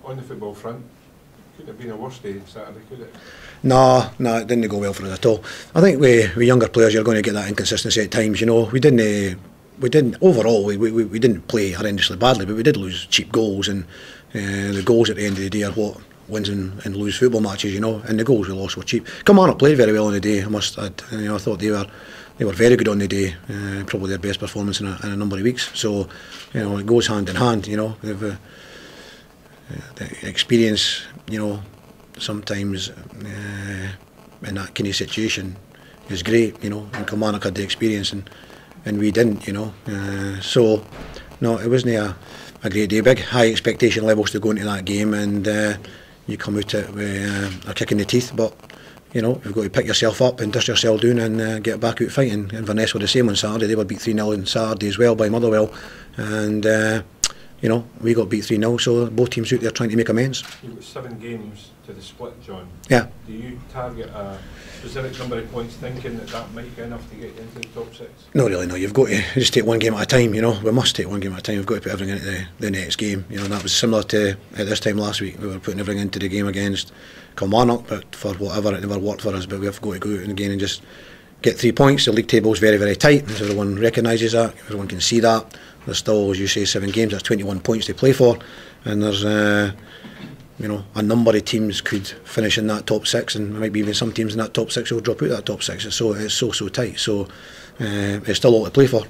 on the football front, couldn't have been a worse day Saturday, could it? No, it didn't go well for us at all. I think with younger players, you're going to get that inconsistency at times. You know, we didn't overall. We didn't play horrendously badly, but we did lose cheap goals, and the goals at the end of the day are what wins and lose football matches. You know, and the goals we lost were cheap. Kilmarnock played very well on the day, I must add. You know, I thought they were very good on the day. Probably their best performance in a number of weeks. So, you know, it goes hand in hand. You know, they've the experience. You know, sometimes in that kind of situation is great. You know, and Kilmarnock had the experience and we didn't. You know, so no, it wasn't a great day. Big high expectation levels to go into that game, and you come out it with a kick in the teeth. But you know, you've got to pick yourself up and dust yourself down and get back out fighting. Inverness were the same on Saturday. They were beat 3-0 on Saturday as well by Motherwell, and you know, we got beat 3-0. So both teams out there trying to make amends. You've got 7 games to the split, John. Yeah. Do you target a specific number of points, thinking that might be enough to get you into the top 6? No, really, no. You've got to just take one game at a time. You know, we must take one game at a time. We've got to put everything into the next game. You know, and that was similar to at this time last week. We were putting everything into the game against Kilmarnock, but for whatever, it never worked for us. But we've got to go out again and just get 3 points. The league table is very, very tight. Everyone recognises that. Everyone can see that. There's still, as you say, 7 games. That's 21 points to play for, and there's you know, a number of teams could finish in that top 6, and maybe even some teams in that top 6 will drop out that top 6. It's so tight. So it's still all to play for.